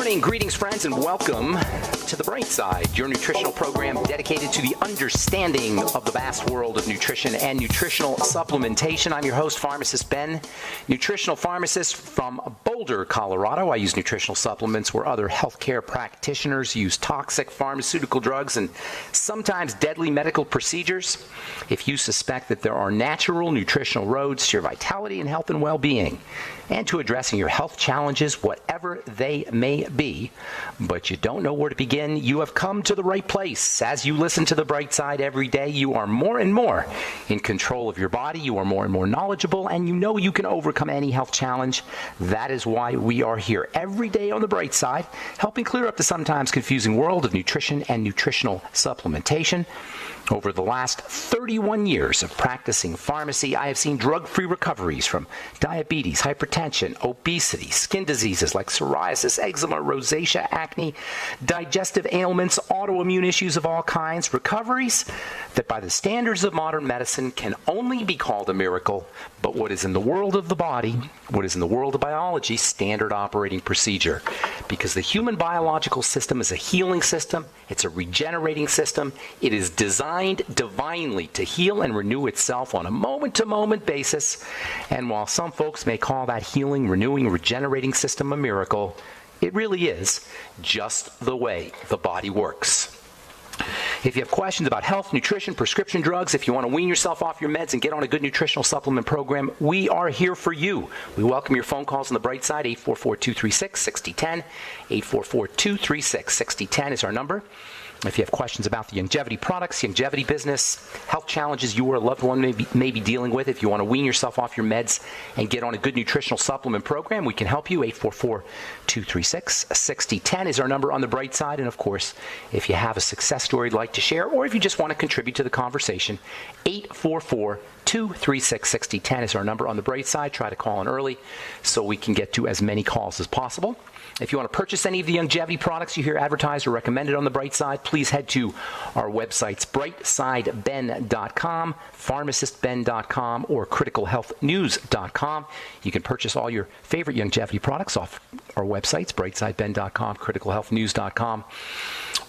morning, greetings friends, and welcome to The Bright Side, your nutritional program dedicated to the understanding of the vast world of nutrition and nutritional supplementation. I'm your host, Pharmacist Ben, nutritional pharmacist from Boulder, Colorado. I use nutritional supplements where other healthcare practitioners use toxic pharmaceutical drugs and sometimes deadly medical procedures. If you suspect that there are natural nutritional roads to your vitality and health and well-being, and to addressing your health challenges, whatever they may be, but you don't know where to begin, you have come to the right place. As you listen to The Bright Side every day, you are more and more in control of your body, you are more and more knowledgeable, and you know you can overcome any health challenge. That is why we are here every day on The Bright Side, helping clear up the sometimes confusing world of nutrition and nutritional supplementation. Over the last 31 years of practicing pharmacy, I have seen drug-free recoveries from diabetes, hypertension, obesity, skin diseases like psoriasis, eczema, rosacea, acne, digestive ailments, autoimmune issues of all kinds, recoveries that by the standards of modern medicine can only be called a miracle, but what is in the world of the body, what is in the world of biology, standard operating procedure. Because the human biological system is a healing system, it's a regenerating system, it is designed divinely to heal and renew itself on a moment-to-moment basis. And while some folks may call that healing, renewing, regenerating system a miracle, it really is just the way the body works. If you have questions about health, nutrition, prescription drugs, if you want to wean yourself off your meds and get on a good nutritional supplement program, we are here for you. We welcome your phone calls on the Bright Side. 844-236-6010. 844-236-6010 is our number. If you have questions about the longevity products, longevity business, health challenges you or a loved one may be dealing with, if you want to wean yourself off your meds and get on a good nutritional supplement program, we can help you. 844-236-6010 is our number on the Bright Side. And of course, if you have a success story you'd like to share, or if you just want to contribute to the conversation, 844-236-6010 is our number on the Bright Side. Try to call in early so we can get to as many calls as possible. If you want to purchase any of the longevity products you hear advertised or recommended on the Bright Side, please head to our websites, brightsideben.com, pharmacistben.com, or criticalhealthnews.com. You can purchase all your favorite longevity products off our websites, brightsideben.com, criticalhealthnews.com,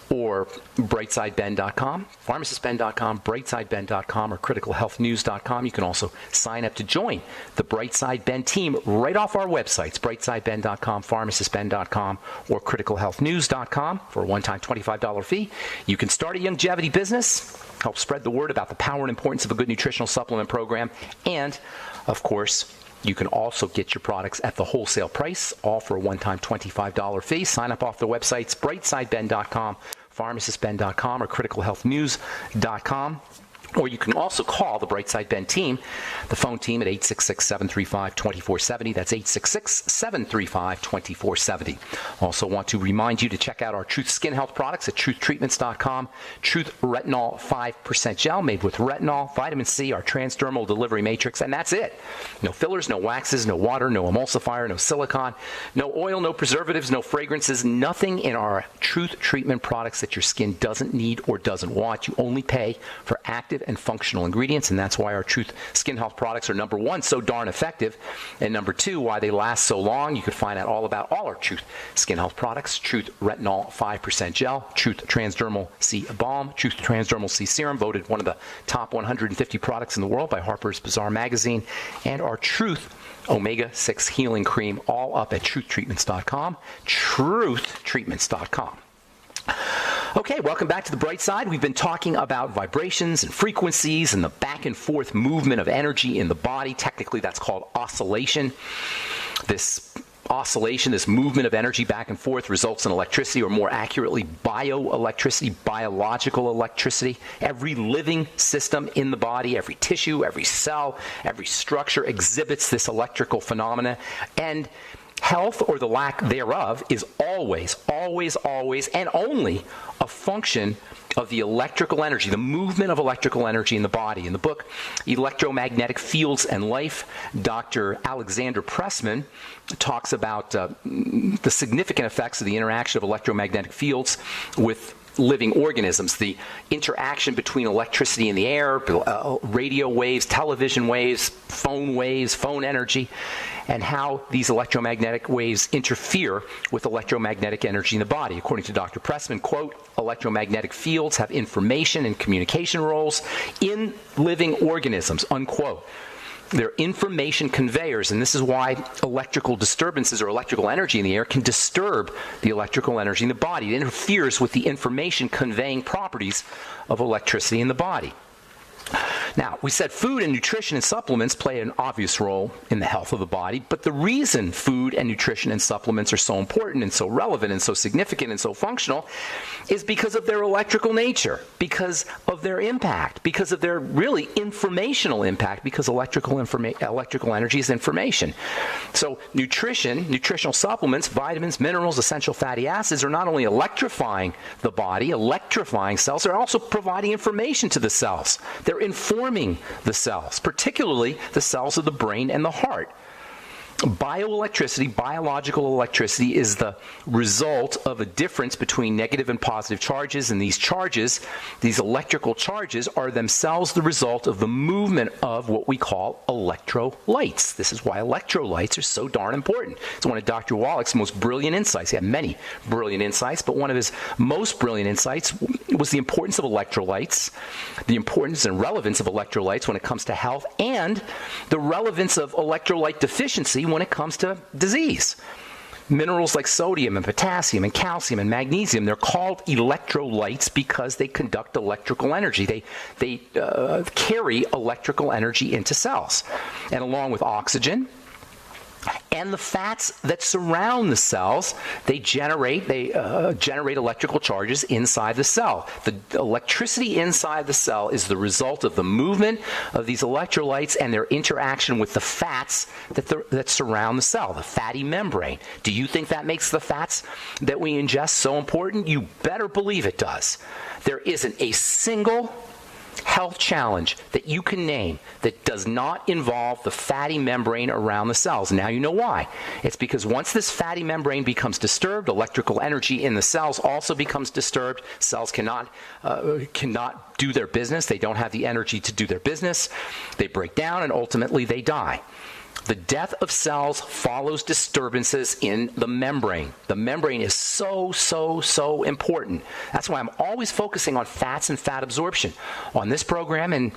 or brightsideben.com, pharmacistben.com, brightsideben.com, or criticalhealthnews.com. You can also sign up to join the Bright Side Ben team right off our websites, brightsideben.com, pharmacistben.com, or criticalhealthnews.com for a one-time $25 fee. You can start a longevity business, help spread the word about the power and importance of a good nutritional supplement program, and, of course, you can also get your products at the wholesale price, all for a one-time $25 fee. Sign up off the websites, brightsideben.com, pharmacistben.com, or criticalhealthnews.com. Or you can also call the Bright Side Ben team, the phone team at 866-735-2470. That's 866-735-2470. Also want to remind you to check out our Truth Skin Health products at truthtreatments.com. Truth Retinol 5% Gel made with retinol, vitamin C, our transdermal delivery matrix, and that's it. No fillers, no waxes, no water, no emulsifier, no silicone, no oil, no preservatives, no fragrances, nothing in our Truth Treatment products that your skin doesn't need or doesn't want. You only pay for active and functional ingredients, and that's why our Truth Skin Health products are number one, so darn effective, and number two, why they last so long. You can find out all about all our Truth Skin Health products: Truth Retinol 5% Gel, Truth Transdermal C Balm, Truth Transdermal C Serum, voted one of the top 150 products in the world by Harper's Bazaar magazine, and our Truth Omega-6 Healing Cream, all up at truthtreatments.com, truthtreatments.com. Okay, welcome back to the Bright Side. We've been talking about vibrations and frequencies and the back and forth movement of energy in the body. Technically, that's called oscillation. This oscillation, this movement of energy back and forth, results in electricity, or more accurately, bioelectricity, biological electricity. Every living system in the body, every tissue, every cell, every structure exhibits this electrical phenomena. And health, or the lack thereof, is always, always, always, and only a function of the electrical energy, the movement of electrical energy in the body. In the book, Electromagnetic Fields and Life, Dr. Alexander Pressman talks about the significant effects of the interaction of electromagnetic fields with living organisms, the interaction between electricity in the air, radio waves, television waves, phone energy, and how these electromagnetic waves interfere with electromagnetic energy in the body. According to Dr. Pressman, quote, electromagnetic fields have information and communication roles in living organisms, unquote. They're information conveyors, and this is why electrical disturbances or electrical energy in the air can disturb the electrical energy in the body. It interferes with the information conveying properties of electricity in the body. Now, we said food and nutrition and supplements play an obvious role in the health of the body, but the reason food and nutrition and supplements are so important and so relevant and so significant and so functional is because of their electrical nature, because of their impact, because of their really informational impact, because electrical energy is information. So nutritional supplements, vitamins, minerals, essential fatty acids are not only electrifying the body, electrifying cells, they're also providing information to the cells. They're informing the cells, particularly the cells of the brain and the heart. Bioelectricity, biological electricity, is the result of a difference between negative and positive charges, and these charges, these electrical charges, are themselves the result of the movement of what we call electrolytes. This is why electrolytes are so darn important. It's one of Dr. Wallach's most brilliant insights. He had many brilliant insights, but one of his most brilliant insights was the importance of electrolytes, the importance and relevance of electrolytes when it comes to health, and the relevance of electrolyte deficiency when it comes to disease. Minerals like sodium and potassium and calcium and magnesium, they're called electrolytes because they conduct electrical energy. They carry electrical energy into cells. And along with oxygen and the fats that surround the cells, they generate electrical charges inside the cell. The electricity inside the cell is the result of the movement of these electrolytes and their interaction with the fats that surround the cell, the fatty membrane. Do you think that makes the fats that we ingest so important? You better believe it does. There isn't a single health challenge that you can name that does not involve the fatty membrane around the cells. Now you know why. It's because once this fatty membrane becomes disturbed, electrical energy in the cells also becomes disturbed. Cells cannot do their business. They don't have the energy to do their business. They break down and ultimately they die. The death of cells follows disturbances in the membrane. The membrane is so important. That's why I'm always focusing on fats and fat absorption on this program and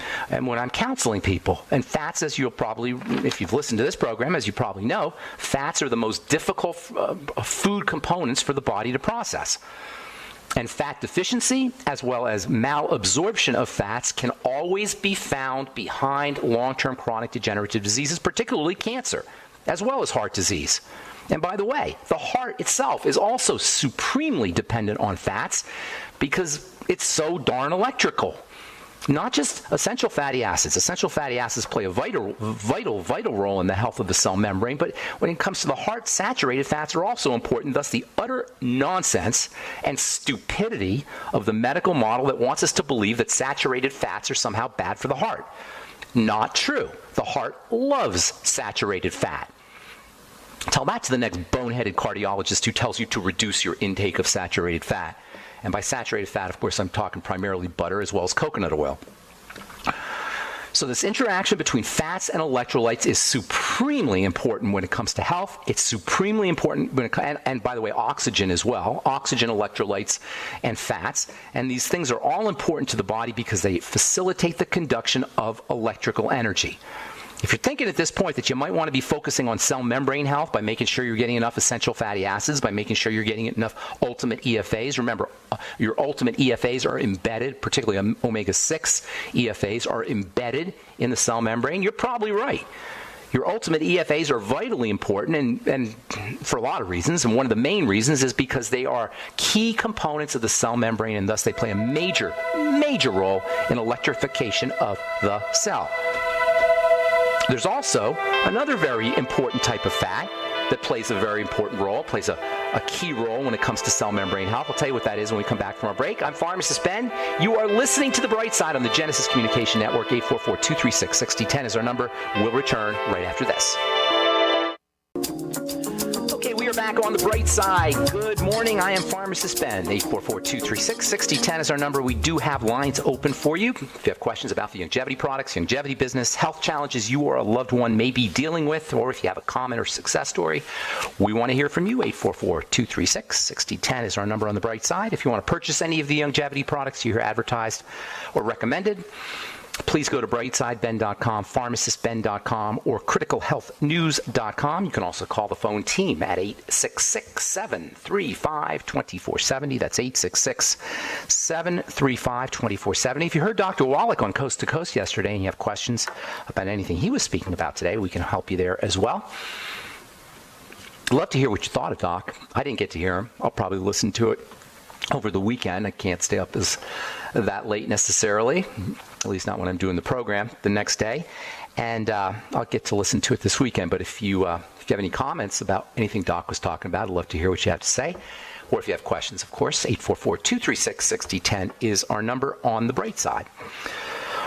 when I'm counseling people. And fats, as you'll probably, if you've listened to this program, as you probably know, fats are the most difficult food components for the body to process. And fat deficiency, as well as malabsorption of fats, can always be found behind long-term chronic degenerative diseases, particularly cancer, as well as heart disease. And by the way, the heart itself is also supremely dependent on fats because it's so darn electrical. Not just essential fatty acids. Essential fatty acids play a vital role in the health of the cell membrane, but when it comes to the heart, saturated fats are also important. Thus, the utter nonsense and stupidity of the medical model that wants us to believe that saturated fats are somehow bad for the heart. Not true. The heart loves saturated fat. Tell that to the next boneheaded cardiologist who tells you to reduce your intake of saturated fat. And by saturated fat, of course, I'm talking primarily butter as well as coconut oil. So this interaction between fats and electrolytes is supremely important when it comes to health. It's supremely important when and by the way, oxygen as well. Oxygen, electrolytes, and fats. And these things are all important to the body because they facilitate the conduction of electrical energy. If you're thinking at this point that you might want to be focusing on cell membrane health by making sure you're getting enough essential fatty acids, by making sure you're getting enough ultimate EFAs, remember, your ultimate EFAs are embedded, particularly omega-6 EFAs are embedded in the cell membrane, you're probably right. Your ultimate EFAs are vitally important and for a lot of reasons, and one of the main reasons is because they are key components of the cell membrane, and thus they play a major role in electrification of the cell. There's also another very important type of fat that plays a very important role, plays a key role when it comes to cell membrane health. I'll tell you what that is when we come back from our break. I'm Pharmacist Ben. You are listening to The Bright Side on the Genesis Communication Network. 844-236-6010 is our number. We'll return right after this. Okay, we you're back on the bright side. Good morning. I am Pharmacist Ben. 844-236-6010 is our number. We do have lines open for you. If you have questions about the longevity products, longevity business, health challenges you or a loved one may be dealing with, or if you have a comment or success story, we want to hear from you. 844-236-6010 is our number on the bright side. If you want to purchase any of the longevity products you hear advertised or recommended, please go to brightsideben.com, pharmacistben.com, or criticalhealthnews.com. You can also call the phone team at 866-735-2470. That's 866-735-2470. If you heard Dr. Wallach on Coast to Coast yesterday and you have questions about anything he was speaking about today, we can help you there as well. I'd love to hear what you thought of Doc. I didn't get to hear him. I'll probably listen to it over the weekend. I can't stay up that late necessarily, at least not when I'm doing the program the next day. And I'll get to listen to it this weekend. But if you have any comments about anything Doc was talking about, I'd love to hear what you have to say. Or if you have questions, of course, 844-236-6010 is our number on the bright side.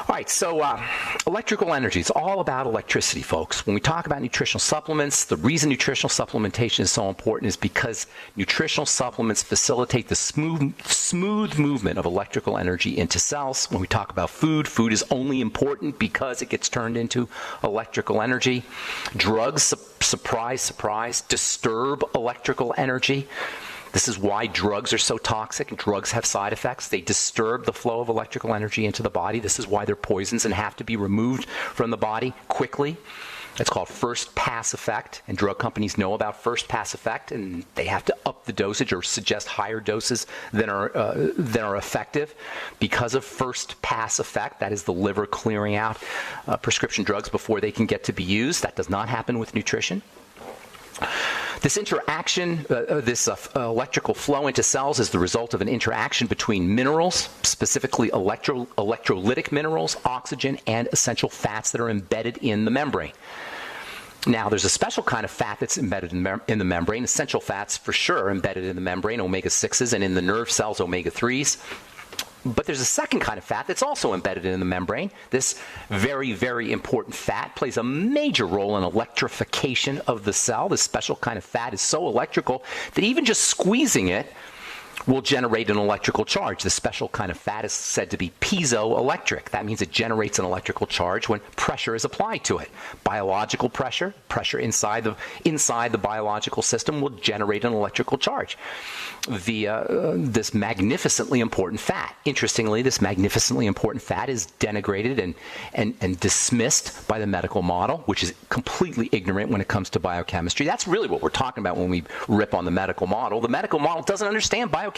All right, so electrical energy, it's all about electricity, folks. When we talk about nutritional supplements, the reason nutritional supplementation is so important is because nutritional supplements facilitate the smooth movement of electrical energy into cells. When we talk about food, food is only important because it gets turned into electrical energy. Drugs, surprise, surprise, disturb electrical energy. This is why drugs are so toxic. Drugs have side effects. They disturb the flow of electrical energy into the body. This is why they're poisons and have to be removed from the body quickly. It's called first pass effect, and drug companies know about first pass effect, and they have to up the dosage or suggest higher doses than are effective because of first pass effect. That is the liver clearing out prescription drugs before they can get to be used. That does not happen with nutrition. This interaction, this electrical flow into cells is the result of an interaction between minerals, specifically electrolytic minerals, oxygen, and essential fats that are embedded in the membrane. Now, there's a special kind of fat that's embedded in the membrane. Essential fats, for sure, embedded in the membrane, omega-6s, and in the nerve cells, omega-3s. But there's a second kind of fat that's also embedded in the membrane. This very, very important fat plays a major role in electrification of the cell. This special kind of fat is so electrical that even just squeezing it will generate an electrical charge. This special kind of fat is said to be piezoelectric. That means it generates an electrical charge when pressure is applied to it. Biological pressure inside the biological system will generate an electrical charge via this magnificently important fat. Interestingly, this magnificently important fat is denigrated and dismissed by the medical model, which is completely ignorant when it comes to biochemistry. That's really what we're talking about when we rip on the medical model. The medical model doesn't understand biochemistry.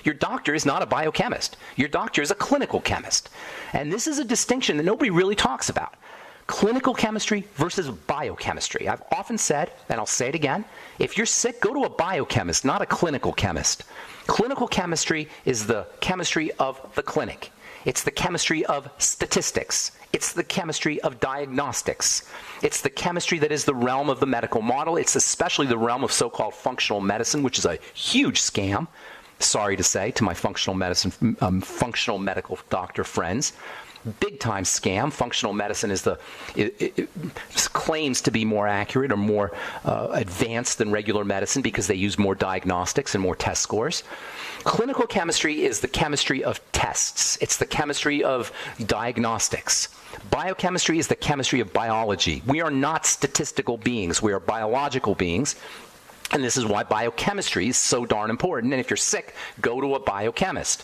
Your doctor is not a biochemist. Your doctor is a clinical chemist. And this is a distinction that nobody really talks about. Clinical chemistry versus biochemistry. I've often said, and I'll say it again, if you're sick, go to a biochemist, not a clinical chemist. Clinical chemistry is the chemistry of the clinic. It's the chemistry of statistics. It's the chemistry of diagnostics. It's the chemistry that is the realm of the medical model. It's especially the realm of so-called functional medicine, which is a huge scam. Sorry to say to my functional medical doctor friends. Big time scam. Functional medicine it claims to be more accurate or more advanced than regular medicine because they use more diagnostics and more test scores. Clinical chemistry is the chemistry of tests. It's the chemistry of diagnostics. Biochemistry is the chemistry of biology. We are not statistical beings. We are biological beings. And this is why biochemistry is so darn important. And if you're sick, go to a biochemist.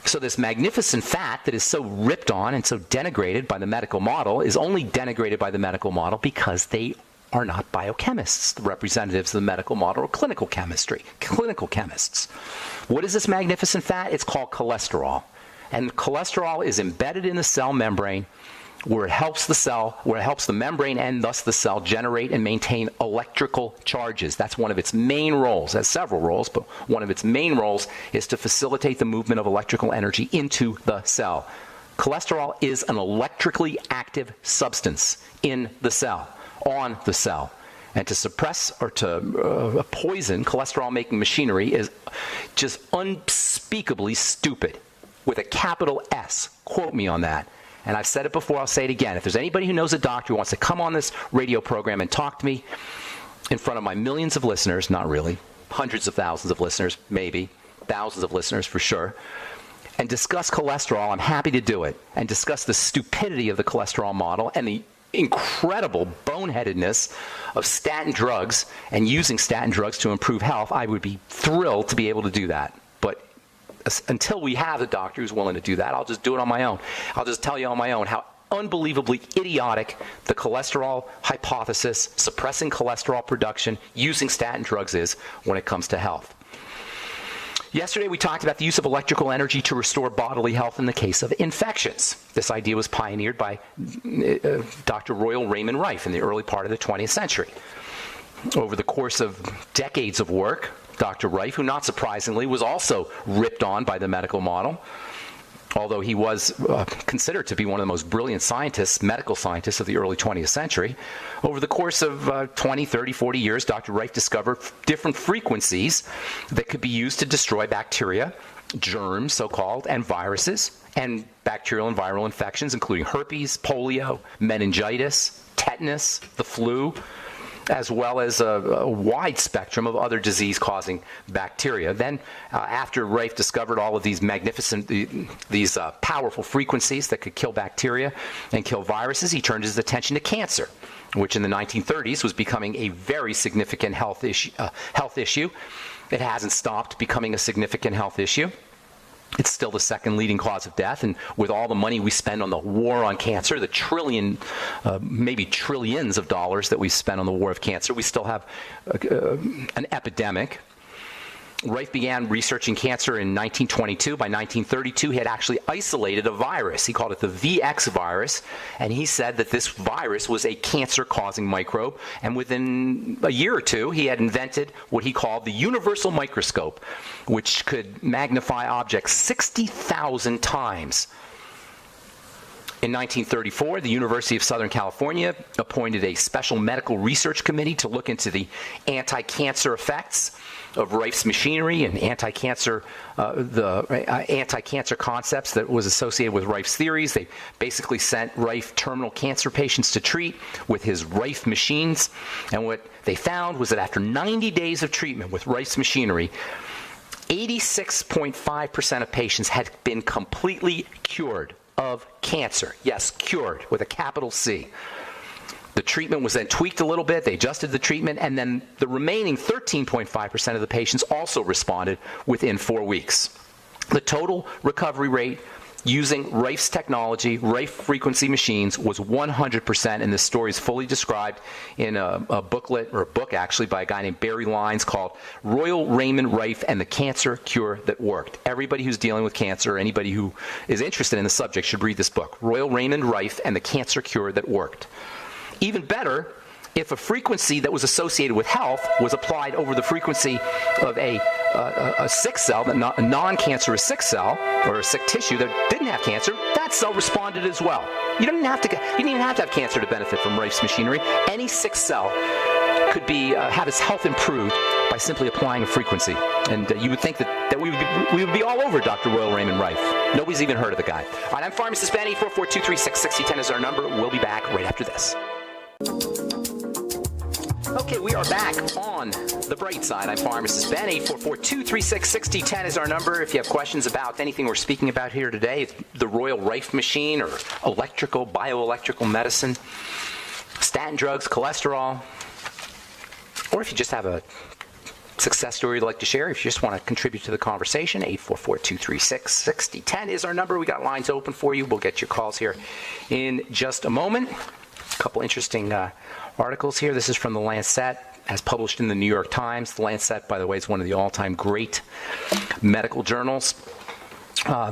So this magnificent fat that is so ripped on and so denigrated by the medical model is only denigrated by the medical model because they are not biochemists. The representatives of the medical model are clinical chemists. What is this magnificent fat? It's called cholesterol. And cholesterol is embedded in the cell membrane where it helps the membrane and thus the cell generate and maintain electrical charges. That's one of its main roles. It has several roles, but one of its main roles is to facilitate the movement of electrical energy into the cell. Cholesterol is an electrically active substance in the cell, on the cell. And to suppress or to poison cholesterol-making machinery is just unspeakably stupid, with a capital S. Quote me on that. And I've said it before, I'll say it again. If there's anybody who knows a doctor who wants to come on this radio program and talk to me, in front of my millions of listeners, not really, hundreds of thousands of listeners, maybe, thousands of listeners for sure, and discuss cholesterol, I'm happy to do it, and discuss the stupidity of the cholesterol model and the incredible boneheadedness of statin drugs and using statin drugs to improve health, I would be thrilled to be able to do that. But until we have a doctor who's willing to do that, I'll just do it on my own. I'll just tell you on my own how unbelievably idiotic the cholesterol hypothesis, suppressing cholesterol production, using statin drugs is when it comes to health. Yesterday, we talked about the use of electrical energy to restore bodily health in the case of infections. This idea was pioneered by Dr. Royal Raymond Rife in the early part of the 20th century. Over the course of decades of work, Dr. Rife, who not surprisingly was also ripped on by the medical model, although he was considered to be one of the most brilliant scientists, medical scientists of the early 20th century, over the course of 20, 30, 40 years, Dr. Rife discovered different frequencies that could be used to destroy bacteria, germs, so-called, and viruses, and bacterial and viral infections, including herpes, polio, meningitis, tetanus, the flu, as well as a wide spectrum of other disease-causing bacteria. Then, after Rife discovered all of these magnificent, these powerful frequencies that could kill bacteria and kill viruses, he turned his attention to cancer, which in the 1930s was becoming a very significant health issue. It hasn't stopped becoming a significant health issue. It's still the second leading cause of death, and with all the money we spend on the war on cancer, the maybe trillions of dollars that we spend on the war of cancer, we still have an epidemic. Rife began researching cancer in 1922. By 1932, he had actually isolated a virus. He called it the VX virus, and he said that this virus was a cancer-causing microbe. And within a year or two, he had invented what he called the universal microscope, which could magnify objects 60,000 times. In 1934, the University of Southern California appointed a special medical research committee to look into the anti-cancer effects of Rife's machinery and anti-cancer concepts that was associated with Rife's theories. They basically sent Rife terminal cancer patients to treat with his Rife machines, and what they found was that after 90 days of treatment with Rife's machinery, 86.5% of patients had been completely cured of cancer. Yes, cured with a capital C. The treatment was then tweaked a little bit. They adjusted the treatment, and then the remaining 13.5% of the patients also responded within 4 weeks. The total recovery rate using Rife's technology, Rife frequency machines, was 100%, and this story is fully described in a booklet, or a book actually, by a guy named Barry Lyons called Royal Raymond Rife and the Cancer Cure That Worked. Everybody who's dealing with cancer, anybody who is interested in the subject should read this book, Royal Raymond Rife and the Cancer Cure That Worked. Even better, if a frequency that was associated with health was applied over the frequency of a sick cell, a non-cancerous sick cell, or a sick tissue that didn't have cancer, that cell responded as well. You didn't even have to have cancer to benefit from Rife's machinery. Any sick cell could have its health improved by simply applying a frequency. And you would think that we would be all over Dr. Royal Raymond Rife. Nobody's even heard of the guy. All right, I'm Pharmacist Ben. 844-236-6010 is our number. We'll be back right after this. Okay, we are back on the bright side. I'm Pharmacist Ben. 844-236-6010 is our number. If you have questions about anything we're speaking about here today, the Royal Rife machine, or bioelectrical medicine, statin drugs, cholesterol, or if you just have a success story you'd like to share, if you just want to contribute to the conversation, 844-236-6010 is our number. We got lines open for you. We'll get your calls here in just a moment. A couple interesting articles here. This is from The Lancet, as published in the New York Times. The Lancet, by the way, is one of the all-time great medical journals.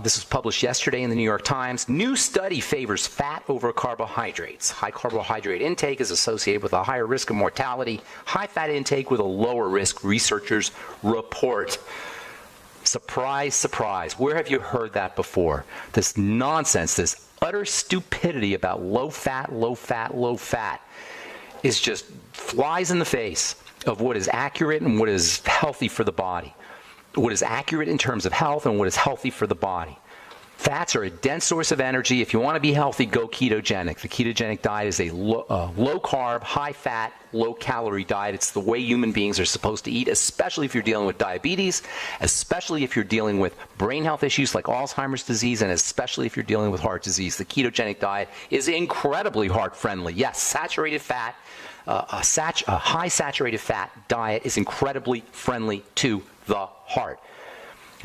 This was published yesterday in the New York Times. New study favors fat over carbohydrates. High carbohydrate intake is associated with a higher risk of mortality. High fat intake with a lower risk, researchers report. Surprise, surprise. Where have you heard that before? This nonsense, this utter stupidity about low fat is just flies in the face of what is accurate and what is healthy for the body. What is accurate in terms of health and what is healthy for the body. Fats are a dense source of energy. If you want to be healthy, go ketogenic. The ketogenic diet is a low-carb, high-fat, low-calorie diet. It's the way human beings are supposed to eat, especially if you're dealing with diabetes, especially if you're dealing with brain health issues like Alzheimer's disease, and especially if you're dealing with heart disease. The ketogenic diet is incredibly heart-friendly. Yes, saturated fat, a high saturated fat diet is incredibly friendly to the heart.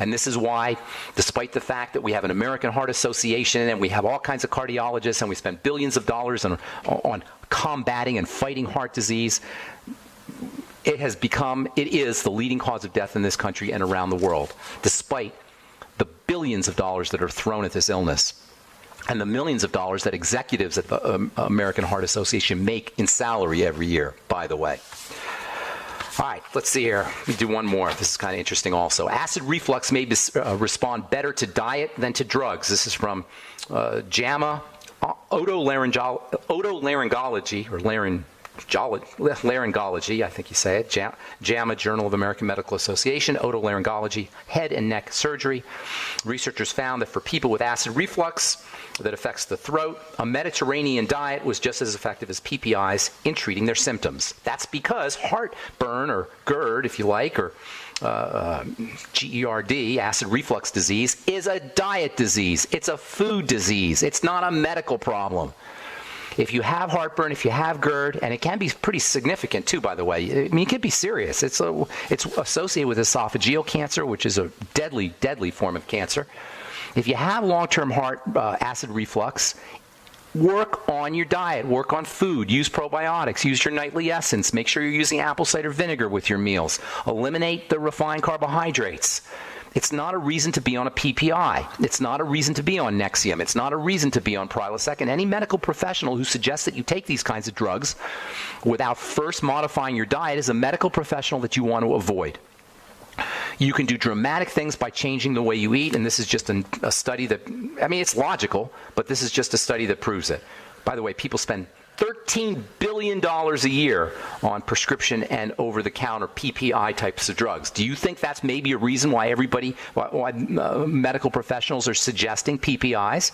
And this is why, despite the fact that we have an American Heart Association and we have all kinds of cardiologists and we spend billions of dollars on combating and fighting heart disease, it is the leading cause of death in this country and around the world, despite the billions of dollars that are thrown at this illness and the millions of dollars that executives at the American Heart Association make in salary every year, by the way. All right, let's see here. Let me do one more. This is kind of interesting also. Acid reflux may respond better to diet than to drugs. This is from JAMA Otolaryngology, or Laryngology, I think you say it. JAMA, Journal of the American Medical Association, Otolaryngology, head and neck surgery. Researchers found that for people with acid reflux that affects the throat, a Mediterranean diet was just as effective as PPIs in treating their symptoms. That's because heartburn, or GERD, if you like, or GERD, acid reflux disease, is a diet disease. It's a food disease. It's not a medical problem. If you have heartburn, if you have GERD, and it can be pretty significant too, by the way. I mean, it can be serious. It's associated with esophageal cancer, which is a deadly, deadly form of cancer. If you have long-term heart acid reflux, work on your diet, work on food, use probiotics, use your nightly essence, make sure you're using apple cider vinegar with your meals, eliminate the refined carbohydrates. It's not a reason to be on a PPI. It's not a reason to be on Nexium. It's not a reason to be on Prilosec. And any medical professional who suggests that you take these kinds of drugs without first modifying your diet is a medical professional that you want to avoid. You can do dramatic things by changing the way you eat, and this is just a study that, I mean, it's logical, but this is just a study that proves it. By the way, people spend $13 billion a year on prescription and over-the-counter PPI types of drugs. Do you think that's maybe a reason why medical professionals are suggesting PPIs?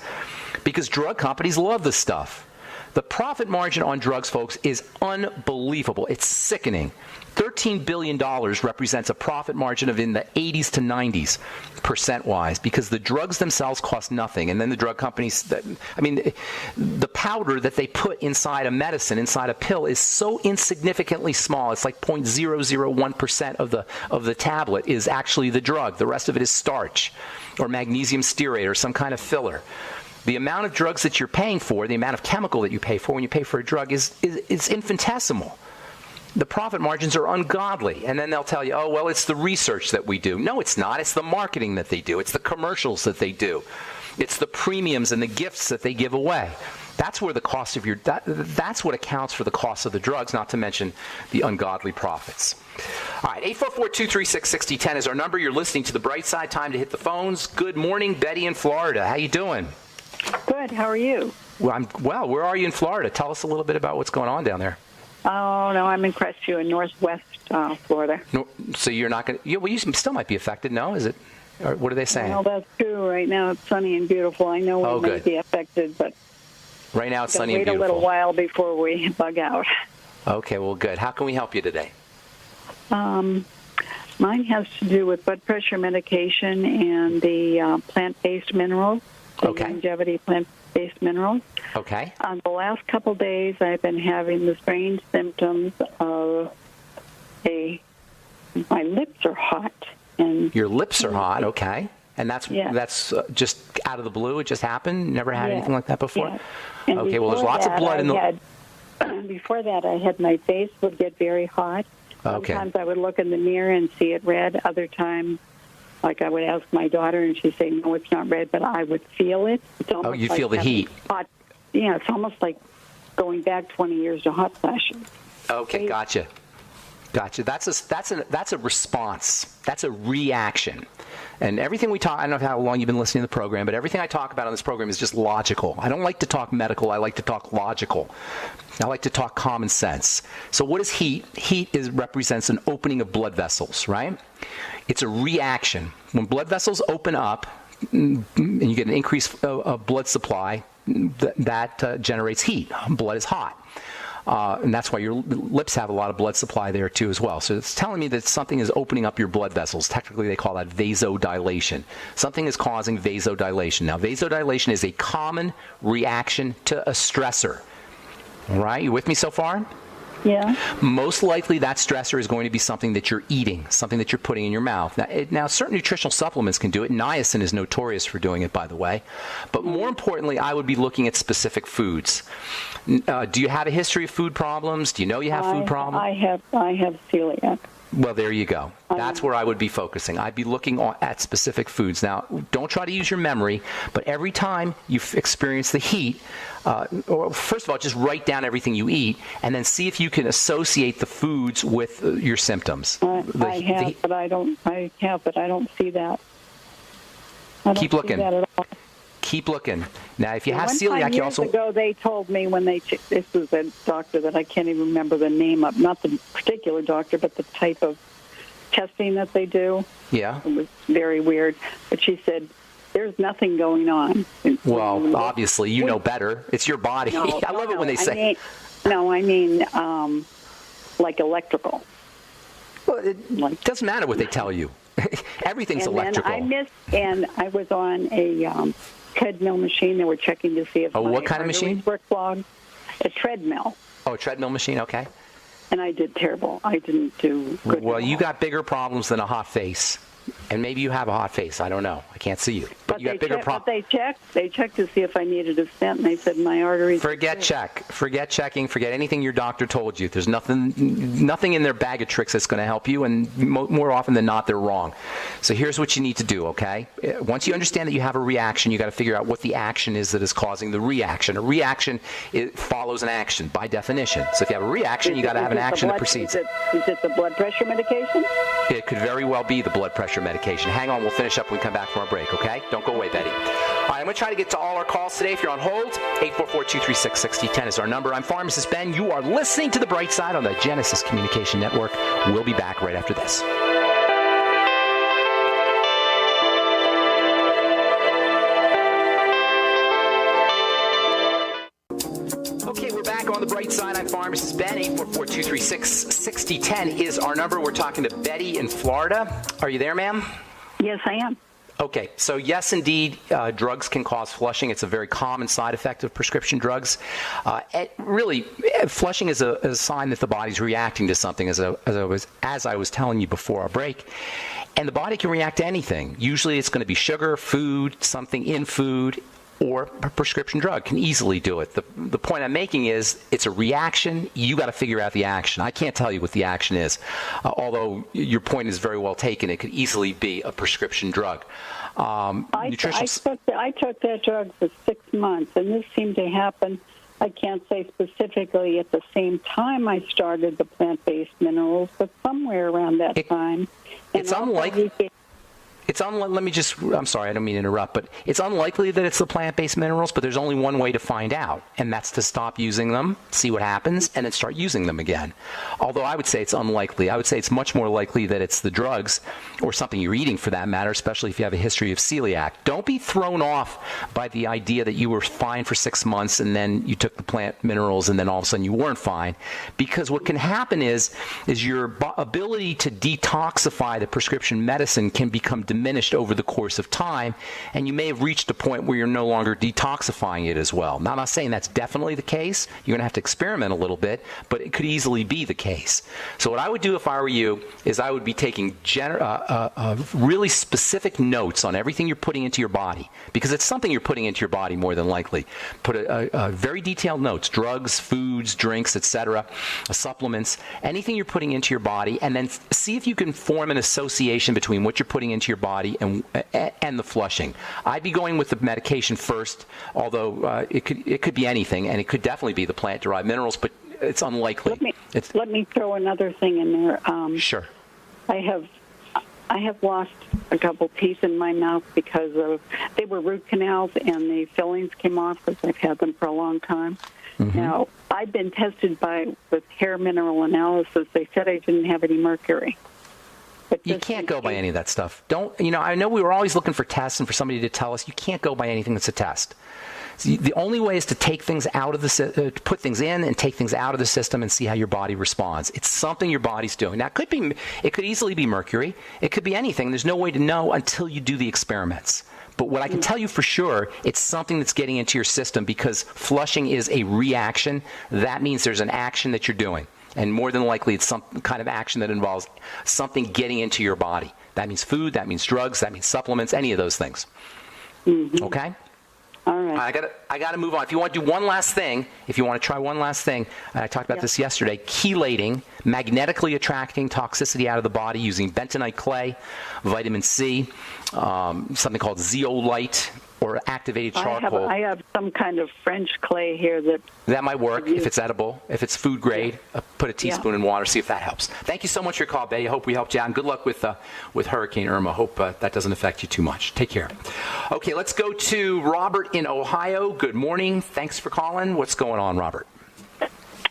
Because drug companies love this stuff. The profit margin on drugs, folks, is unbelievable. It's sickening. $13 billion represents a profit margin of in the 80s to 90s percent-wise, because the drugs themselves cost nothing. And then the drug companies, the powder that they put inside a medicine, inside a pill, is so insignificantly small. It's like 0.001% of the tablet is actually the drug. The rest of it is starch or magnesium stearate or some kind of filler. The amount of drugs that you're paying for, the amount of chemical that you pay for when you pay for a drug is infinitesimal. The profit margins are ungodly. And then they'll tell you, oh, well, it's the research that we do. No, it's not. It's the marketing that they do. It's the commercials that they do. It's the premiums and the gifts that they give away. That's where the cost of that's what accounts for the cost of the drugs, not to mention the ungodly profits. All right, 844-236-6010 is our number. You're listening to The Bright Side. Time to hit the phones. Good morning, Betty in Florida. How you doing? Good. How are you? Well, where are you in Florida? Tell us a little bit about what's going on down there. Oh, no, I'm in Crestview in northwest Florida. No, so you're not going to... Well, you still might be affected, no? Is it? Or what are they saying? Well, that's true. Right now it's sunny and beautiful. I know we may be affected, but... Right now it's sunny and beautiful. Wait a little while before we bug out. Okay, well, good. How can we help you today? Mine has to do with blood pressure medication and the plant-based minerals. Okay. Longevity plant-based minerals. Okay. The last couple of days, I've been having the strange symptoms of my lips are hot. And your lips are hot, okay. And that's just out of the blue? It just happened? Never had anything like that before? Yeah. Okay, well, there's lots of blood in the... Before that, I had my face would get very hot. Okay. Sometimes I would look in the mirror and see it red. Other times, like I would ask my daughter, and she'd say, no, it's not red, but I would feel it. You feel the heat. Hot. Yeah, it's almost like going back 20 years to hot flashes. Okay, gotcha. That's a response. That's a reaction. And everything we talk, I don't know how long you've been listening to the program, but everything I talk about on this program is just logical. I don't like to talk medical. I like to talk logical. I like to talk common sense. So what is heat? Heat represents an opening of blood vessels, right? It's a reaction. When blood vessels open up, and you get an increased blood supply, that generates heat. Blood is hot. And that's why your lips have a lot of blood supply there too as well. So it's telling me that something is opening up your blood vessels. Technically, they call that vasodilation. Something is causing vasodilation. Now, vasodilation is a common reaction to a stressor. All right, you with me so far? Yeah. Most likely that stressor is going to be something that you're eating, something that you're putting in your mouth. Now, certain nutritional supplements can do it. Niacin is notorious for doing it, by the way. But more importantly, I would be looking at specific foods. Do you have a history of food problems? Do you know you have food problems? I have celiac. Well, there you go. That's where I would be focusing. I'd be looking at specific foods. Now, don't try to use your memory, but every time you experience the heat, or first of all, just write down everything you eat, and then see if you can associate the foods with your symptoms. I have, but I don't see that. Keep looking. That at all. Keep looking. Now, if you have celiac, you also... Years ago, they told me when this was a doctor that I can't even remember the name of, not the particular doctor, but the type of testing that they do. Yeah. It was very weird. But she said, there's nothing going on. Well, obviously, you know better. It's your body. No, I love it when they say... I mean, like electrical. Well, it doesn't matter what they tell you. Everything's electrical. And I was on a treadmill machine. They were checking to see if what kind of machine? Work clogged. A treadmill. Oh, a treadmill machine. Okay. And I did terrible. I didn't do good. Well, you got bigger problems than a hot face. And maybe you have a hot face. I don't know. I can't see you. But you got bigger problems. But they checked to see if I needed a stent, and they said my arteries... Forget checking. Forget anything your doctor told you. There's nothing in their bag of tricks that's going to help you, and more often than not, they're wrong. So here's what you need to do, okay? Once you understand that you have a reaction, you got to figure out what the action is that is causing the reaction. A reaction follows an action by definition. So if you have a reaction, you got to have an action that precedes it. Is it the blood pressure medication? It could very well be the blood pressure medication. Hang on, we'll finish up when we come back from our break, okay? Don't go away, Betty. All right, I'm going to try to get to all our calls today. If you're on hold, 844-236-6010 is our number. I'm Pharmacist Ben. You are listening to The Bright Side on the Genesis Communication Network. We'll be back right after this. Okay, we're back on The Bright Side. I'm Pharmacist Ben. 844-236-6010 is our number. We're talking to Betty in Florida. Are you there, ma'am? Yes, I am. Okay, so yes, indeed, drugs can cause flushing. It's a very common side effect of prescription drugs. Flushing is a sign that the body's reacting to something, as I was telling you before our break. And the body can react to anything. Usually it's going to be sugar, food, something in food, or a prescription drug can easily do it. The point I'm making is it's a reaction. You got to figure out the action. I can't tell you what the action is, although your point is very well taken. It could easily be a prescription drug. I took that drug for 6 months, and this seemed to happen, I can't say specifically at the same time I started the plant-based minerals, but somewhere around that time. It's unlikely. I'm sorry, I don't mean to interrupt, but it's unlikely that it's the plant-based minerals, but there's only one way to find out, and that's to stop using them, see what happens, and then start using them again. Although I would say it's unlikely. I would say it's much more likely that it's the drugs, or something you're eating for that matter, especially if you have a history of celiac. Don't be thrown off by the idea that you were fine for 6 months, and then you took the plant minerals, and then all of a sudden you weren't fine. Because what can happen is your ability to detoxify the prescription medicine can become diminished over the course of time, and you may have reached a point where you're no longer detoxifying it as well. Now, I'm not saying that's definitely the case. You're going to have to experiment a little bit, but it could easily be the case. So what I would do if I were you is I would be taking really specific notes on everything you're putting into your body, because it's something you're putting into your body more than likely. Put a very detailed notes, drugs, foods, drinks, etc., supplements, anything you're putting into your body, and then see if you can form an association between what you're putting into your body and the flushing. I'd be going with the medication first, although it could be anything, and it could definitely be the plant-derived minerals, but it's unlikely. Let me throw another thing in there. Sure. I have lost a couple teeth in my mouth because they were root canals and the fillings came off because I've had them for a long time. Mm-hmm. Now, I've been tested with hair mineral analysis. They said I didn't have any mercury. You can't go by any of that stuff. I know we were always looking for tests and for somebody to tell us. You can't go by anything that's a test. So the only way is to take things out of to put things in and take things out of the system and see how your body responds. It's something your body's doing. Now, it could easily be mercury. It could be anything. There's no way to know until you do the experiments. But what I can tell you for sure, it's something that's getting into your system, because flushing is a reaction. That means there's an action that you're doing. And more than likely, it's some kind of action that involves something getting into your body. That means food, that means drugs, that means supplements, any of those things. Mm-hmm. Okay? All right. I got to move on. If you want to do one last thing, if you want to try one last thing, I talked about this yesterday, chelating, magnetically attracting toxicity out of the body using bentonite clay, vitamin C, something called zeolite, or activated charcoal. I have some kind of French clay here that might work if it's edible. If it's food grade, put a teaspoon in water, see if that helps. Thank you so much for your call, Betty. I hope we helped you out, and good luck with Hurricane Irma. Hope that doesn't affect you too much. Take care. Okay, let's go to Robert in Ohio. Good morning. Thanks for calling. What's going on, Robert?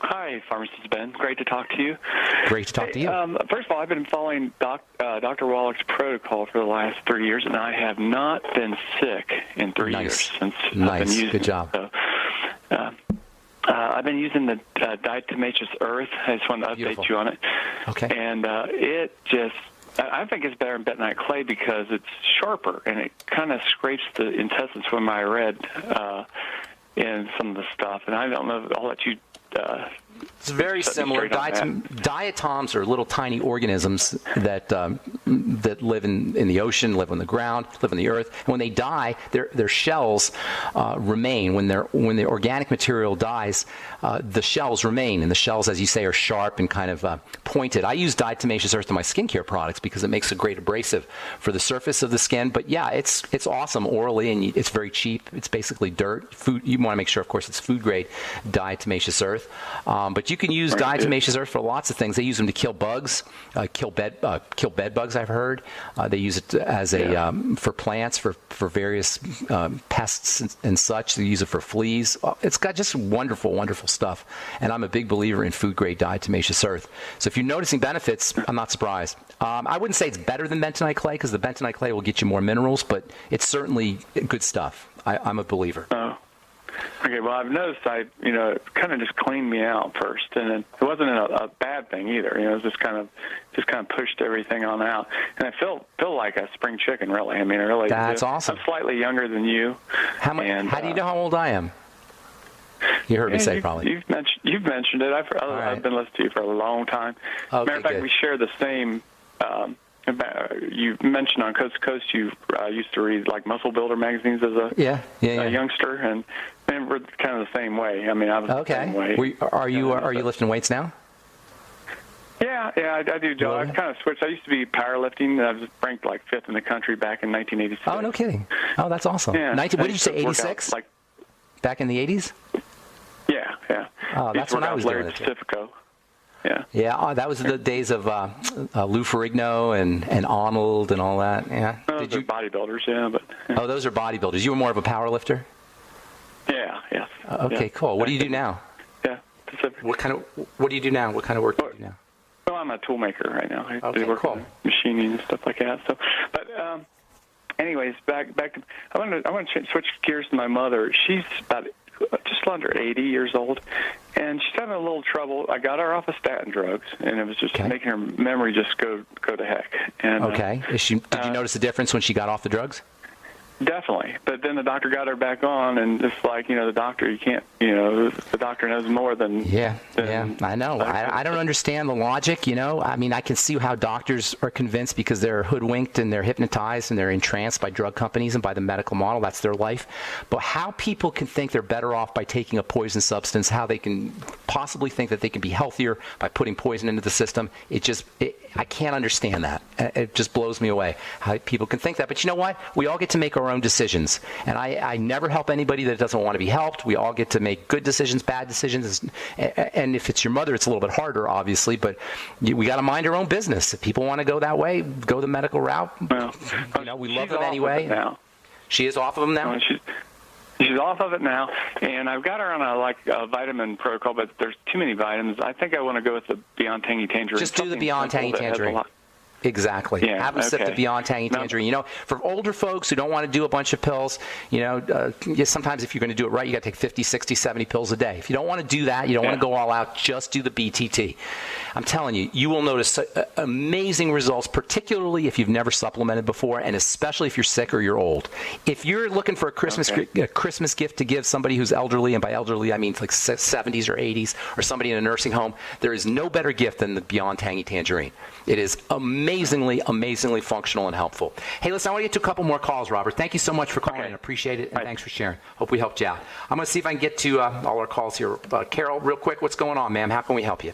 Hi, Pharmacist Ben. Great to talk to you. Great to talk to you. First of all, I've been following Dr. Wallach's protocol for the last 3 years, and I have not been sick in 3 years since I've been using Good job. it. So, I've been using the diatomaceous earth. I just wanted to update you on it. Okay. And I think it's better than bentonite clay because it's sharper, and it kind of scrapes the intestines from I read in some of the stuff. And I don't know, I'll let you... It's very similar. Diatoms are little tiny organisms that live in the ocean, live on the ground, live on the earth. And when they die, their shells remain. When the organic material dies, the shells remain. And the shells, as you say, are sharp and kind of pointed. I use diatomaceous earth in my skincare products because it makes a great abrasive for the surface of the skin. But yeah, it's awesome orally, and it's very cheap. It's basically dirt. Food. You want to make sure, of course, it's food grade diatomaceous earth. But you can use diatomaceous earth for lots of things. They use them to kill bugs, kill bed bugs. I've heard they use it as for plants, for various pests and such. They use it for fleas. It's got just wonderful, wonderful stuff. And I'm a big believer in food grade diatomaceous earth. So if you're noticing benefits, I'm not surprised. I wouldn't say it's better than bentonite clay, because the bentonite clay will get you more minerals, but it's certainly good stuff. I'm a believer. Oh. Okay, well, I've noticed it kind of just cleaned me out first, and it wasn't a bad thing either. It was just kind of pushed everything on out, and I feel like a spring chicken, really. I mean, I really. That's awesome. I'm slightly younger than you. How do you know how old I am? You heard me say probably. You've mentioned it. I've been listening to you for a long time. Okay, matter of fact, good. we share the same. You mentioned on Coast to Coast you used to read like Muscle Builder magazines as a youngster, and we're kind of the same way. I mean, I was the same way. Are you lifting weights now? Yeah, I do, Joe. I've kind of switched. I used to be powerlifting. I was ranked like 5th in the country back in 1986. Oh, no kidding. Oh, that's awesome. Yeah, what did you say, 86? Back in the 80s? Yeah. Oh, that's when I was doing it. Pacifico. Yeah, that was the days of Lou Ferrigno and Arnold and all that. Yeah. Did you bodybuilders? But. Oh, those are bodybuilders. You were more of a power lifter? Yeah. Okay, cool. What do you do now? Yeah, Pacific. What do you do now? What kind of work do you do now? Well, I'm a tool maker right now. I do work on machining and stuff like that. So, but anyways, back to I want to switch gears to my mother. She's about just under 80 years old, and she's having a little trouble. I got her off of statin drugs, and it was just making her memory just go to heck. And did you notice a difference when she got off the drugs? Definitely. But then the doctor got her back on, and it's like, the doctor, you can't, the doctor knows more than... Yeah, I know. I don't understand the logic, I mean, I can see how doctors are convinced because they're hoodwinked and they're hypnotized and they're entranced by drug companies and by the medical model. That's their life. But how people can think they're better off by taking a poison substance, how they can possibly think that they can be healthier by putting poison into the system, I can't understand that. It just blows me away how people can think that. But you know what? We all get to make our own decisions. And I never help anybody that doesn't want to be helped. We all get to make good decisions, bad decisions. And if it's your mother, it's a little bit harder, obviously. But we got to mind our own business. If people want to go that way, go the medical route. Well, we love them anyway. Now. She is off of them now? She's off of it now, and I've got her on a vitamin protocol, but there's too many vitamins. I think I want to go with the Beyond Tangy Tangerine. Just do the Beyond Tangy Tangerine. Exactly. Yeah, Have them sip the Beyond Tangy Tangerine. You know, for older folks who don't want to do a bunch of pills, you know, sometimes if you're going to do it right, you got to take 50, 60, 70 pills a day. If you don't want to do that, you don't want to go all out, just do the BTT. I'm telling you, you will notice amazing results, particularly if you've never supplemented before, and especially if you're sick or you're old. If you're looking for a Christmas gift to give somebody who's elderly, and by elderly I mean like 70s or 80s, or somebody in a nursing home, there is no better gift than the Beyond Tangy Tangerine. It is amazingly functional and helpful. Hey, listen, I want to get to a couple more calls, Robert. Thank you so much for calling. I appreciate it, and thanks for sharing. Hope we helped you out. I'm going to see if I can get to all our calls here. Carol, real quick, what's going on, ma'am? How can we help you?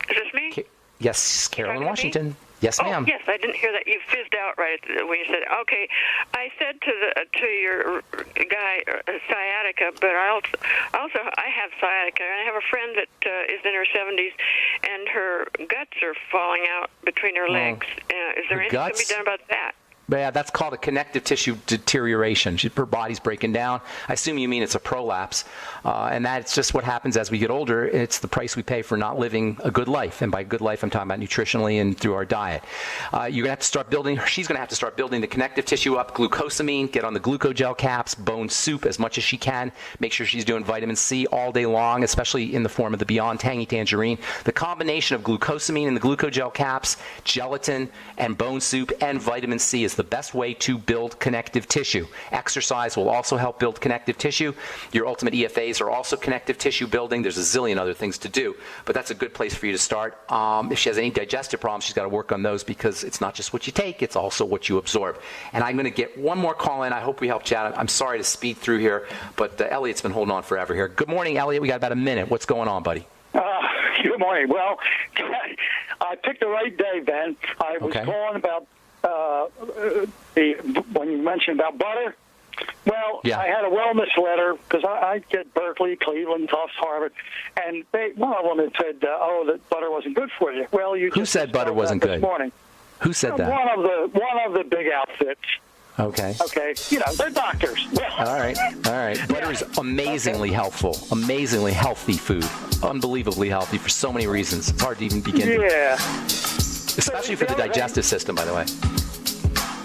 Is this me? Yes, Carol in Washington. Yes, ma'am. Yes, I didn't hear that. You fizzed out right when you said, okay. I said to your guy sciatica, but I have sciatica. I have a friend that is in her 70s, and her guts are falling out between her legs. Is there anything that can be done about that? Yeah, that's called a connective tissue deterioration. Her body's breaking down. I assume you mean it's a prolapse. And that's just what happens as we get older. It's the price we pay for not living a good life. And by good life, I'm talking about nutritionally and through our diet. You're going to have to start building, she's going to have to start building the connective tissue up, glucosamine, get on the glucogel caps, bone soup as much as she can. Make sure she's doing vitamin C all day long, especially in the form of the Beyond Tangy Tangerine. The combination of glucosamine and the glucogel caps, gelatin, and bone soup, and vitamin C is the best way to build connective tissue. Exercise will also help build connective tissue. Your Ultimate EFAs are also connective tissue building. There's a zillion other things to do, but that's a good place for you to start. If she has any digestive problems, she's got to work on those, because it's not just what you take, it's also what you absorb. And I'm going to get one more call in. I hope we helped you out. I'm sorry to speed through here, but Elliot's been holding on forever here. Good morning, Elliot. We got about a minute. What's going on, buddy? Good morning. Well, I picked the right day, Ben. I was calling about when you mentioned about butter. Well, I had a wellness letter, because I get Berkeley, Cleveland, Tufts, Harvard, and one of them had said, that butter wasn't good for you. Well, who said butter wasn't good? This morning. Who said that? One of the big outfits. Okay. Okay. They're doctors. All right. Butter is amazingly helpful, amazingly healthy food, unbelievably healthy for so many reasons. It's hard to even begin to. Yeah. Especially for the digestive system, by the way.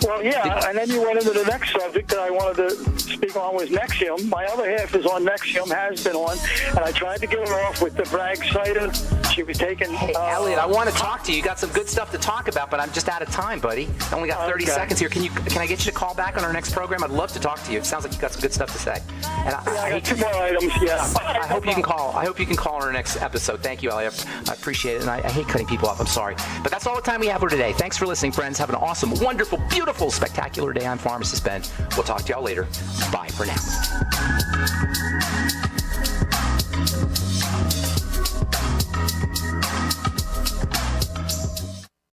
Well, and then you went into the next subject that I wanted to speak on, was Nexium. My other half is on Nexium, has been on, and I tried to get her off with the Bragg cider. She was taking... Hey, Elliot, I want to talk to you. You got some good stuff to talk about, but I'm just out of time, buddy. I only got 30 seconds here. Can I get you to call back on our next program? I'd love to talk to you. It sounds like you got some good stuff to say. And I got two more items, I hope you can call. I hope you can call on our next episode. Thank you, Elliot. I appreciate it, and I hate cutting people off. I'm sorry. But that's all the time we have for today. Thanks for listening, friends. Have an awesome, wonderful, beautiful, spectacular day. I'm Pharmacist Ben. We'll talk to y'all later. Bye for now.